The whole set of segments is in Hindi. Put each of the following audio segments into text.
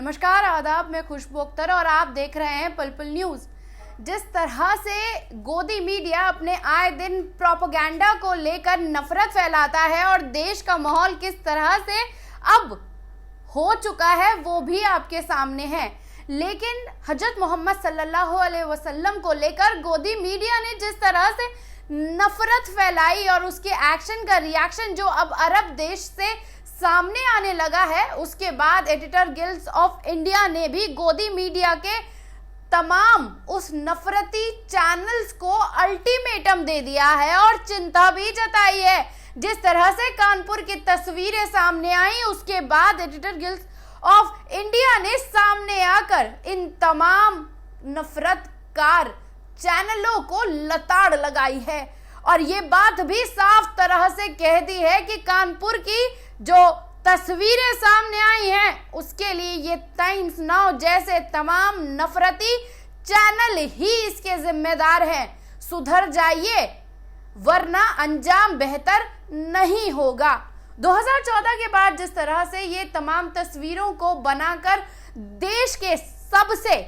नमस्कार, आदाब। मैं खुशबू अख्तर और आप देख रहे हैं पल पल न्यूज। जिस तरह से गोदी मीडिया अपने आए दिन प्रोपेगेंडा को लेकर नफरत फैलाता है और देश का माहौल किस तरह से अब हो चुका है वो भी आपके सामने है। लेकिन हजरत मोहम्मद सल्लल्लाहु अलैहि वसल्लम को लेकर गोदी मीडिया ने जिस तरह से नफरत फैलाई और उसके एक्शन का रिएक्शन जो अब अरब देश से सामने आने लगा है, उसके बाद एडिटर गिल्ड्स ऑफ इंडिया ने भी गोदी मीडिया के तमाम उस नफरती चैनल्स को अल्टीमेटम दे दिया है और चिंता भी जताई है। जिस तरह से कानपुर की तस्वीरें सामने आई, उसके बाद एडिटर गिल्ड्स ऑफ इंडिया ने सामने आकर इन तमाम नफरतकार चैनलों को लताड़ लगाई है और ये बात भी साफ तरह से कह दी है कि कानपुर की जो तस्वीरें सामने आई हैं उसके लिए ये टाइम्स नाउ जैसे तमाम नफरती चैनल ही इसके जिम्मेदार हैं। सुधर जाइए वरना अंजाम बेहतर नहीं होगा। 2014 के बाद जिस तरह से ये तमाम तस्वीरों को बनाकर देश के सबसे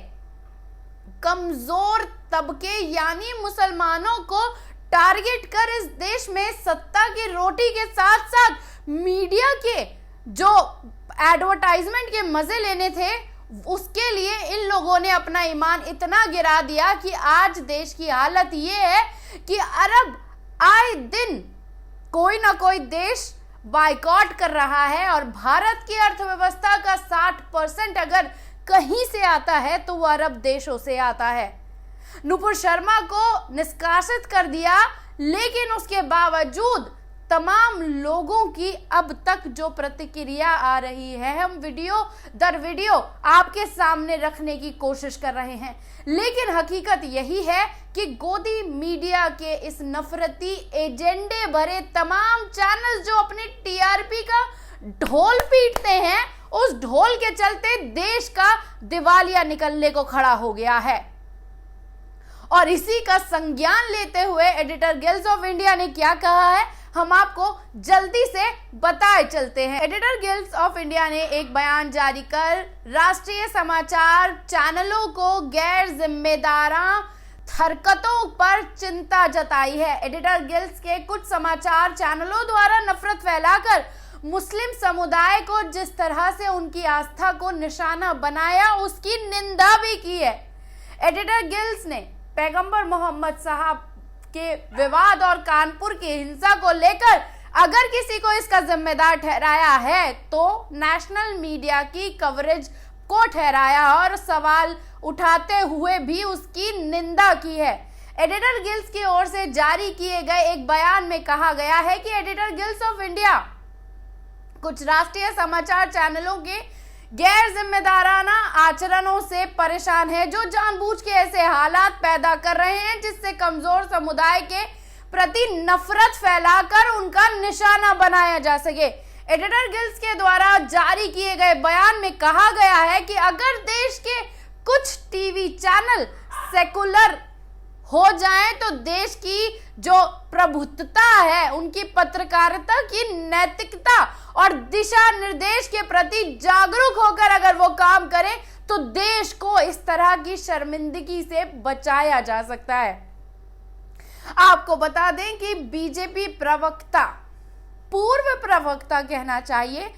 कमजोर तबके यानी मुसलमानों को टारगेट कर इस देश में सत्ता की रोटी के साथ साथ मीडिया के जो एडवर्टाइजमेंट के मजे लेने थे उसके लिए इन लोगों ने अपना ईमान इतना गिरा दिया कि आज देश की हालत ये है कि अरब आए दिन कोई ना कोई देश बायकॉट कर रहा है और भारत की अर्थव्यवस्था का 60% अगर कहीं से आता है तो वो अरब देशों से आता है। नुपुर शर्मा को निष्कासित कर दिया, लेकिन उसके बावजूद तमाम लोगों की अब तक जो प्रतिक्रिया आ रही है हम वीडियो दर वीडियो आपके सामने रखने की कोशिश कर रहे हैं। लेकिन हकीकत यही है कि गोदी मीडिया के इस नफरती एजेंडे भरे तमाम चैनल जो अपनी टीआरपी का ढोल पीटते हैं, उस ढोल के चलते देश का दिवालिया निकलने को खड़ा हो गया है। और इसी का संज्ञान लेते हुए एडिटर गिल्ड्स ऑफ इंडिया ने क्या कहा है हम आपको जल्दी से बताए चलते हैं। एडिटर गिल्ड्स ऑफ इंडिया ने एक बयान जारी कर राष्ट्रीय समाचार चैनलों को गैर जिम्मेदाराना हरकतों पर चिंता जताई है। एडिटर गिल्ड्स के कुछ समाचार चैनलों द्वारा नफरत फैलाकर मुस्लिम समुदाय को जिस तरह से उनकी आस्था को निशाना बनाया उसकी निंदा भी की है। एडिटर गिल्ड्स ने पैगंबर मोहम्मद साहब के विवाद और कानपुर की हिंसा को लेकर अगर किसी को इसका जिम्मेदार ठहराया है तो नेशनल मीडिया की कवरेज को ठहराया और सवाल उठाते हुए भी उसकी निंदा की है। एडिटर गिल्ड्स की ओर से जारी किए गए एक बयान में कहा गया है कि एडिटर गिल्ड्स ऑफ इंडिया कुछ राष्ट्रीय समाचार चैनलों के गैर जिम्मेदाराना आचरणों से परेशान है जो जानबूझ के ऐसे हालात पैदा कर रहे हैं जिससे कमजोर समुदाय के प्रति नफरत फैलाकर उनका निशाना बनाया जा सके। एडिटर गिल्ड्स के द्वारा जारी किए गए बयान में कहा गया है कि अगर देश के कुछ टीवी चैनल सेकुलर हो जाएं तो देश की जो प्रभुत्वता है, उनकी पत्रकारिता की नैतिकता और दिशा निर्देश के प्रति जागरूक होकर अगर वो काम करें तो देश को इस तरह की शर्मिंदगी से बचाया जा सकता है। आपको बता दें कि बीजेपी प्रवक्ता, पूर्व प्रवक्ता कहना चाहिए,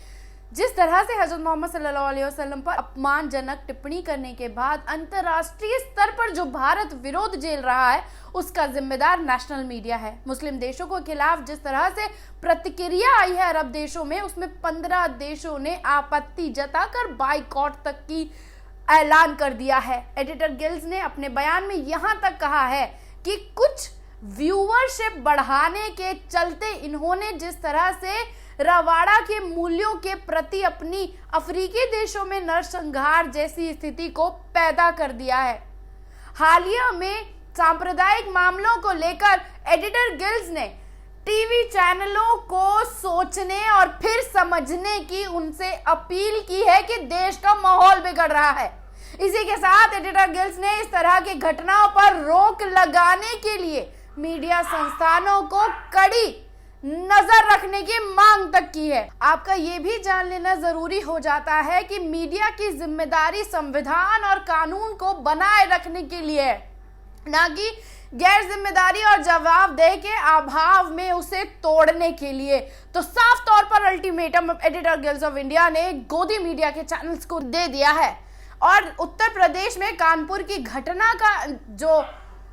जिस तरह से हजरत मोहम्मद सल्लल्लाहु अलैहि वसल्लम पर अपमानजनक टिप्पणी करने के बाद अंतर्राष्ट्रीय स्तर पर जो भारत विरोध झेल रहा है उसका जिम्मेदार नेशनल मीडिया है। मुस्लिम देशों के खिलाफ जिस तरह से प्रतिक्रिया आई है अरब देशों में, उसमें 15 देशों ने आपत्ति जताकर बाइकॉट तक की ऐलान कर दिया है। एडिटर गिल्ड्स ने अपने बयान में यहां तक कहा है कि कुछ व्यूअरशिप बढ़ाने के चलते इन्होंने जिस तरह से रवाड़ा के मूल्यों के प्रति अपनी अफ्रीकी देशों में नरसंहार जैसी स्थिति को पैदा कर दिया है। हालिया में सांप्रदायिक मामलों को लेकर एडिटर गिल्ड्स ने टीवी चैनलों को सोचने और फिर समझने की उनसे अपील की है कि देश का माहौल बिगड़ रहा है। इसी के साथ एडिटर गिल्ड्स ने इस तरह की घटनाओं पर रोक लगाने के लिए मीडिया संस्थानों को कड़ी नजर रखने की मांग तक की है। आपका ये भी जान लेना जरूरी हो जाता है कि मीडिया की जिम्मेदारी संविधान और कानून को बनाए रखने के लिए है, ना कि गैर जिम्मेदारी और जवाबदेही के अभाव में उसे तोड़ने के लिए। तो साफ तौर पर ultimatum editor guild of India ने गोदी मीडिया के चैनल्स को दे दिया है और उत्तर प्रदेश में कानपुर की घटना का जो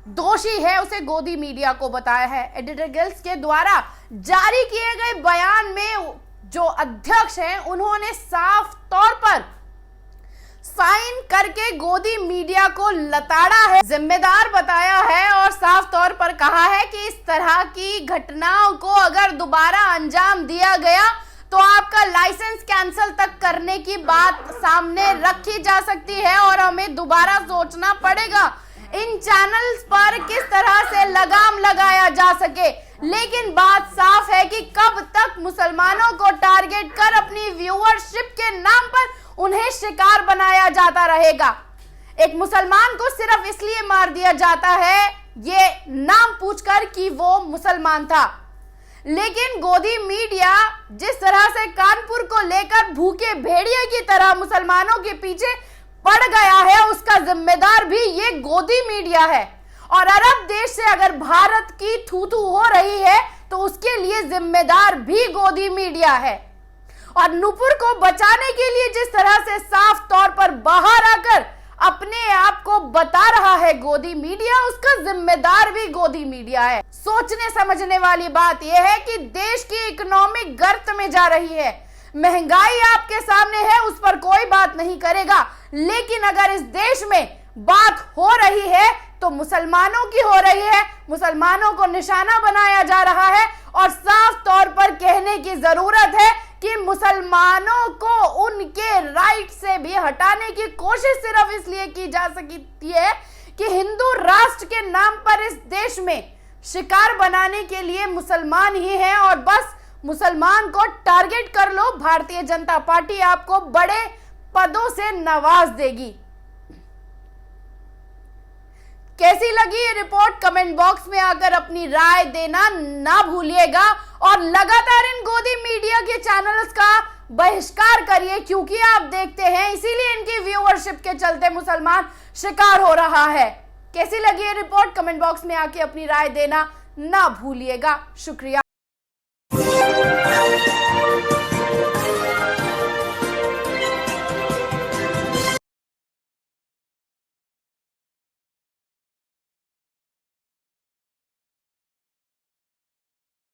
दोषी है उसे गोदी मीडिया को बताया है। एडिटर गिल्ड के द्वारा जारी किए गए बयान में जो अध्यक्ष हैं उन्होंने साफ तौर पर साइन करके गोदी मीडिया को लताड़ा है, जिम्मेदार बताया है और साफ तौर पर कहा है कि इस तरह की घटनाओं को अगर दोबारा अंजाम दिया गया तो आपका लाइसेंस कैंसिल तक करने की बात सामने रखी जा सकती है और हमें दोबारा सोचना पड़ेगा इन चैनल्स पर किस तरह से लगाम लगाया जा सके। लेकिन बात साफ है कि कब तक मुसलमानों को टारगेट कर अपनी व्यूअरशिप के नाम पर उन्हें शिकार बनाया जाता रहेगा। एक मुसलमान को सिर्फ इसलिए मार दिया जाता है ये नाम पूछकर कि वो मुसलमान था, लेकिन गोदी मीडिया जिस तरह से कानपुर को लेकर भूखे भेड़िए की तरह मुसलमानों के पीछे पड़ गया है उसका जिम्मेदार भी ये गोदी मीडिया है। और अरब देश से अगर भारत की थू थू हो रही है तो उसके लिए जिम्मेदार भी गोदी मीडिया है। और नुपुर को बचाने के लिए जिस तरह से साफ तौर पर बाहर आकर अपने आप को बता रहा है गोदी मीडिया, उसका जिम्मेदार भी गोदी मीडिया है। सोचने समझने वाली बात यह है कि देश की इकोनॉमिक गर्त में जा रही है, महंगाई आपके सामने है, उस पर कोई बात नहीं करेगा, लेकिन अगर इस देश में बात हो रही है तो मुसलमानों की हो रही है, मुसलमानों को निशाना बनाया जा रहा है और साफ तौर पर कहने की जरूरत है कि मुसलमानों को उनके राइट से भी हटाने की कोशिश सिर्फ इसलिए की जा सकती है कि हिंदू राष्ट्र के नाम पर इस देश में शिकार बनाने के लिए मुसलमान ही हैं और बस मुसलमान को टारगेट कर लो, भारतीय जनता पार्टी आपको बड़े पदों से नवाज देगी। कैसी लगी ये रिपोर्ट कमेंट बॉक्स में आकर अपनी राय देना ना भूलिएगा और लगातार इन गोदी मीडिया के चैनल्स का बहिष्कार करिए, क्योंकि आप देखते हैं इसीलिए इनकी व्यूअरशिप के चलते मुसलमान शिकार हो रहा है। कैसी लगी ये रिपोर्ट कमेंट बॉक्स में आके अपनी राय देना ना भूलिएगा। शुक्रिया।